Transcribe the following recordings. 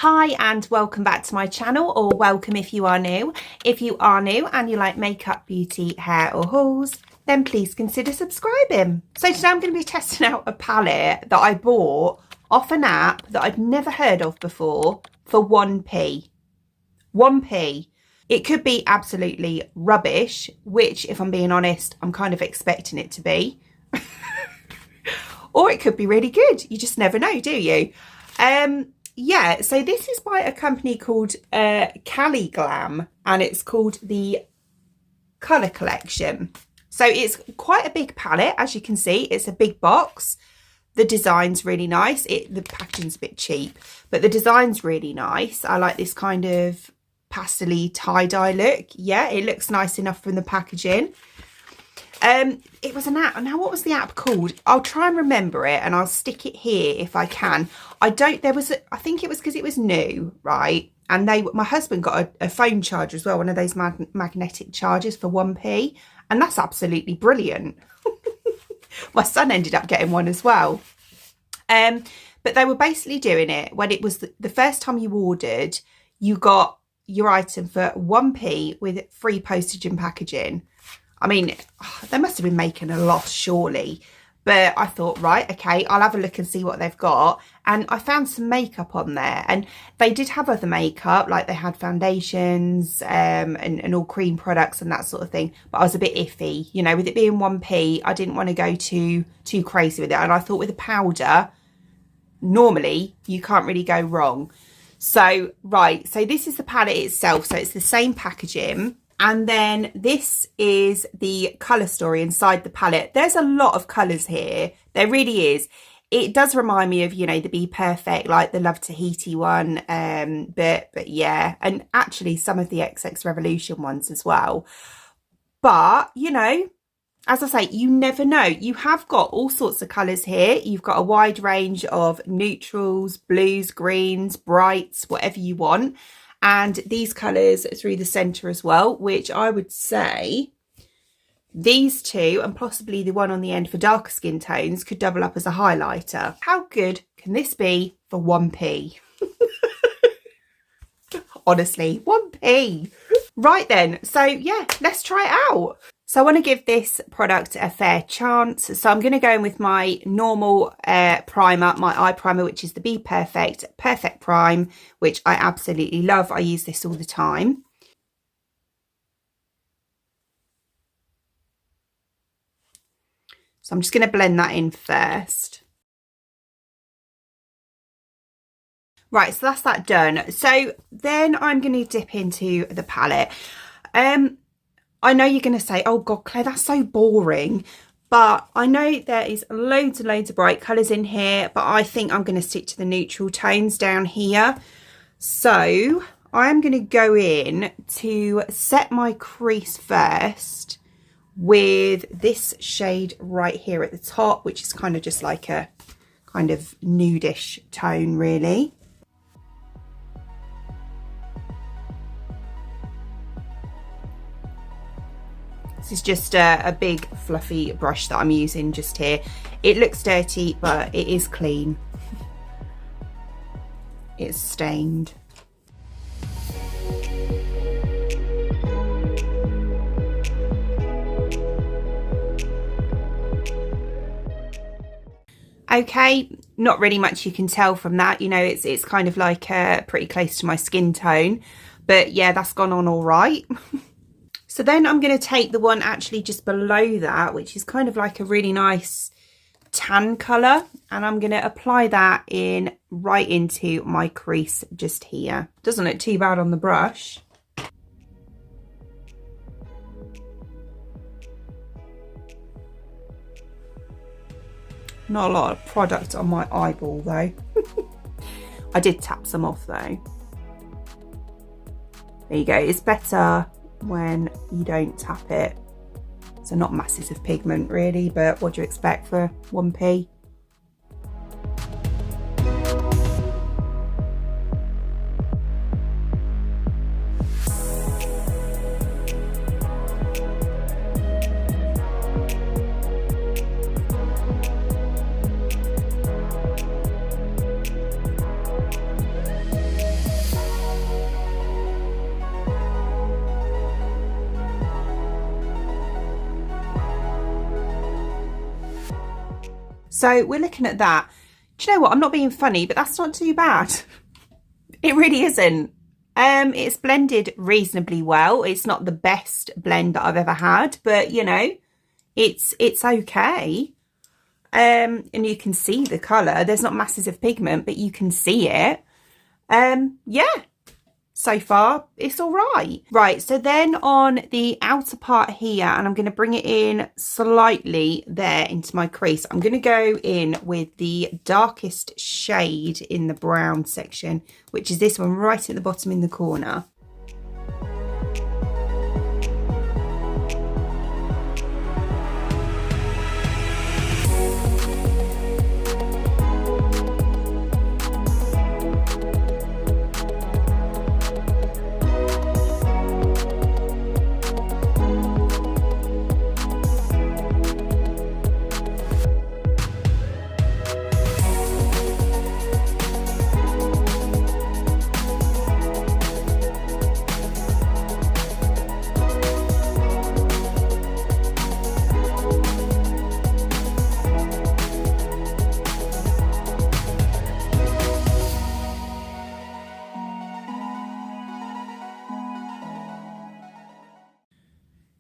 Hi and welcome back to my channel, or welcome if you are new. If you are new and you like makeup, beauty, hair or hauls, then please consider subscribing. So today I'm going to be testing out a palette that I bought off an app that I'd never heard of before for 1p. 1p. It could be absolutely rubbish, which if I'm being honest, I'm kind of expecting it to be. Or it could be really good. You just never know, do you? Yeah, so this is by a company called Cali Glam, and it's called the Colour Collection. So it's quite a big palette, as you can see. It's a big box. The design's really nice. The packaging's a bit cheap, but the design's really nice. I like this kind of pastel-y tie-dye look. Yeah, it looks nice enough from the packaging. It was an app. Now, what was the app called? I'll try and remember it and I'll stick it here if I can. I think it was because it was new, right? And my husband got a phone charger as well, one of those magnetic chargers for 1p. And that's absolutely brilliant. My son ended up getting one as well. But they were basically doing it when it was the first time you ordered, you got your item for 1p with free postage and packaging. I mean, they must have been making a loss, surely. But I thought, right, okay, I'll have a look and see what they've got. And I found some makeup on there. And they did have other makeup, like they had foundations and all cream products and that sort of thing. But I was a bit iffy, you know, with it being 1p, I didn't want to go too crazy with it. And I thought with a powder, normally you can't really go wrong. So, right, so this is the palette itself. So it's the same packaging. And then this is the colour story inside the palette. There's a lot of colours here. There really is. It does remind me of, you know, the Be Perfect, like the Love Tahiti one. But yeah, and actually some of the XX Revolution ones as well. But, you know, as I say, you never know. You have got all sorts of colours here. You've got a wide range of neutrals, blues, greens, brights, whatever you want. And these colours through the centre as well, which I would say these two and possibly the one on the end for darker skin tones could double up as a highlighter. How good can this be for 1p? Honestly, 1p. Right then, so yeah, let's try it out. So I want to give this product a fair chance. So I'm going to go in with my normal primer, my eye primer, which is the Be Perfect Perfect Prime, which I absolutely love. I use this all the time. So I'm just going to blend that in first. Right, so that's that done. So then I'm going to dip into the palette. I know you're going to say, oh God, Claire, that's so boring. But I know there is loads and loads of bright colours in here, but I think I'm going to stick to the neutral tones down here. So I'm going to go in to set my crease first with this shade right here at the top, which is kind of just like a kind of nudish tone, really. This is just a big fluffy brush that I'm using just here. It looks dirty, but it is clean. It's stained. Okay, not really much you can tell from that. You know, it's kind of like pretty close to my skin tone. But yeah, that's gone on all right. So then I'm going to take the one actually just below that, which is kind of like a really nice tan colour. And I'm going to apply that in right into my crease just here. Doesn't look too bad on the brush. Not a lot of product on my eyeball though. I did tap some off though. There you go. It's better when you don't tap it. So not masses of pigment really, but what do you expect for 1p? So we're looking at that. Do you know what? I'm not being funny, but that's not too bad. It really isn't. It's blended reasonably well. It's not the best blend that I've ever had, but you know, it's okay. And you can see the colour. There's not masses of pigment, but you can see it. Yeah. So far, it's all right. Right, so then on the outer part here, and I'm going to bring it in slightly there into my crease, I'm going to go in with the darkest shade in the brown section, which is this one right at the bottom in the corner.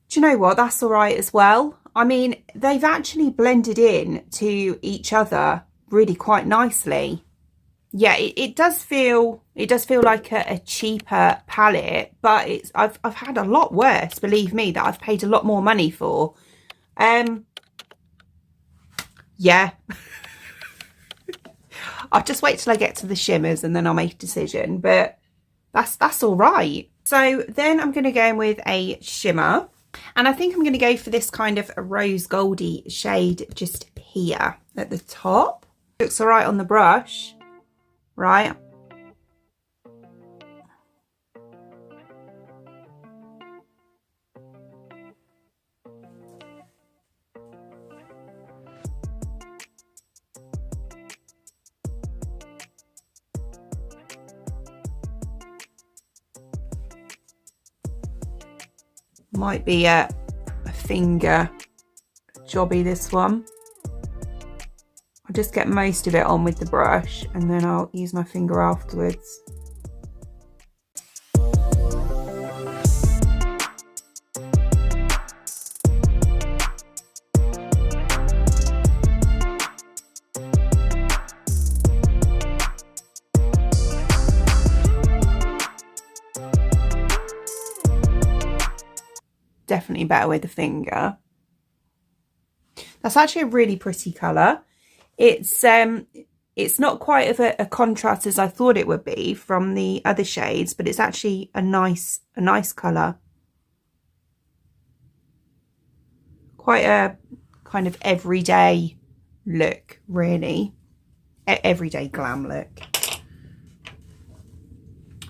Do you know what? That's all right as well. I mean, they've actually blended in to each other really quite nicely. Yeah, it does feel like a cheaper palette, but I've had a lot worse, believe me, that I've paid a lot more money for. Yeah. I'll just wait till I get to the shimmers and then I'll make a decision, but that's all right. So then I'm going to go in with a shimmer. And I think I'm going to go for this kind of a rose goldy shade just here at the top. Looks all right on the brush, right? Might be a finger jobby, this one. I'll just get most of it on with the brush and then I'll use my finger afterwards. Definitely better with the finger. That's actually a really pretty colour. It's not quite of a contrast as I thought it would be from the other shades, but it's actually a nice colour. Quite a kind of everyday look, really. Everyday glam look.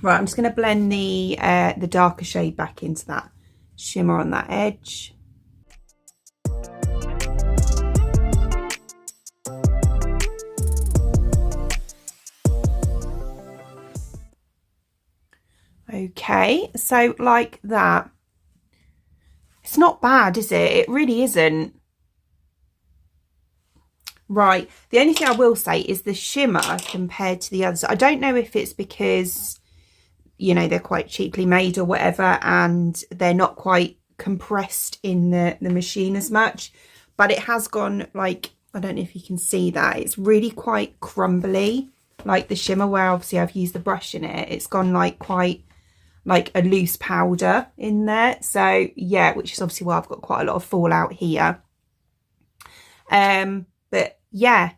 Right, I'm just going to blend the darker shade back into that shimmer on that edge. Okay, so like that. It's not bad, is it? It really isn't. Right, the only thing I will say is the shimmer compared to the others. I don't know if it's because, you know, they're quite cheaply made or whatever, and they're not quite compressed in the machine as much, but it has gone, like, I don't know if you can see that, it's really quite crumbly, like the shimmer where obviously I've used the brush in it. It's gone like quite like a loose powder in there. So yeah, which is obviously why I've got quite a lot of fallout here. But yeah,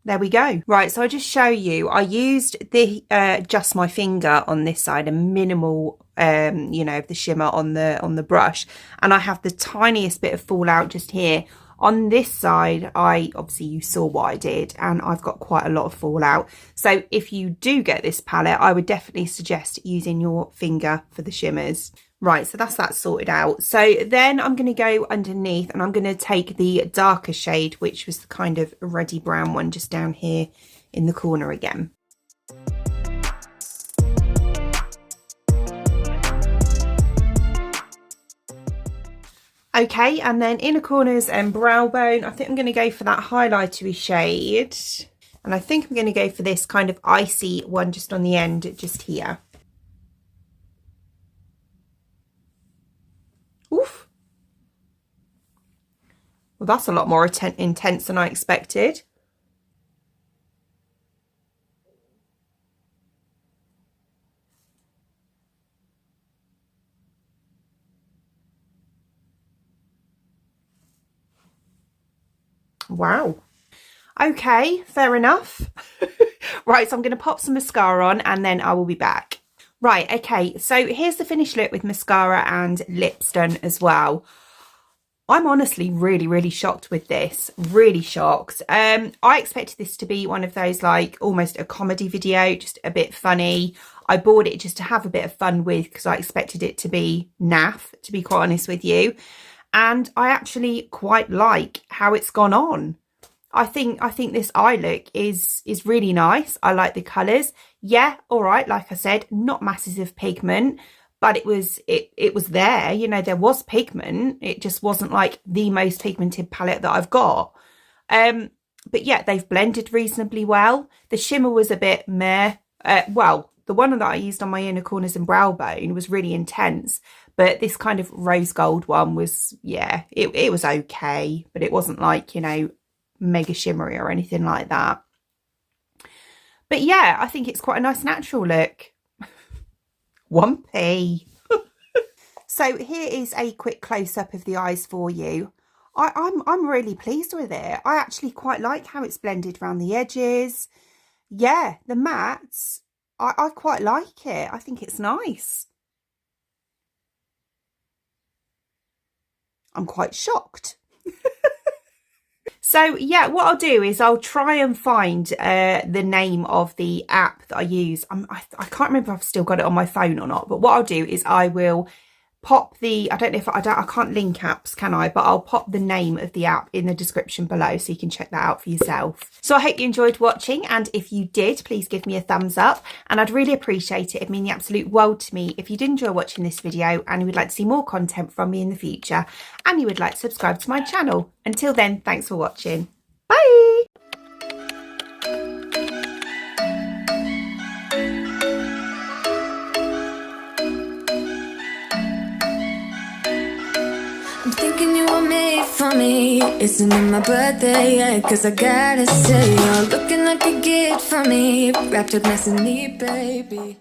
there we go. Right, so I'll just show you. I used the just my finger on this side, a minimal, you know, of the shimmer on the brush, and I have the tiniest bit of fallout just here. On this side, obviously you saw what I did, and I've got quite a lot of fallout. So if you do get this palette, I would definitely suggest using your finger for the shimmers. Right, so that's that sorted out. So then I'm going to go underneath and I'm going to take the darker shade, which was the kind of reddy brown one just down here in the corner again. Okay, and then inner corners and brow bone. I think I'm going to go for that highlightery shade. And I think I'm going to go for this kind of icy one just on the end, just here. Oof. Well, that's a lot more intense than I expected. Wow. Okay, fair enough. Right, so I'm going to pop some mascara on and then I will be back. Right, okay, so here's the finished look with mascara and lips done as well. I'm honestly really shocked with this, really shocked. I expected this to be one of those like almost a comedy video, just a bit funny. I bought it just to have a bit of fun with because I expected it to be naff, to be quite honest with you. And I actually quite like how it's gone on. I think this eye look is really nice. I like the colours. Yeah, all right, like I said, not masses of pigment, but it was there, you know, there was pigment. It just wasn't like the most pigmented palette that I've got. But yeah, they've blended reasonably well. The shimmer was a bit meh. Well, the one that I used on my inner corners and brow bone was really intense, but this kind of rose gold one was, yeah, it was okay, but it wasn't like, you know, mega shimmery or anything like that. But yeah, I think it's quite a nice natural look. 1p. So here is a quick close-up of the eyes for you. I'm really pleased with it. I actually quite like how it's blended around the edges. Yeah, the mattes, I quite like it. I think it's nice. I'm quite shocked. So yeah, what I'll do is I'll try and find the name of the app that I use. I can't remember if I've still got it on my phone or not, but what I'll do is I will pop the, I can't link apps, can I? But I'll pop the name of the app in the description below so you can check that out for yourself. So I hope you enjoyed watching, and if you did, please give me a thumbs up, and I'd really appreciate it. It'd mean the absolute world to me if you did enjoy watching this video and you would like to see more content from me in the future, and you would like to subscribe to my channel. Until then, thanks for watching. Bye! I'm thinking you were made for me. Isn't it my birthday yet? Cause I gotta say, you're looking like a gift for me, wrapped up nice and neat, baby.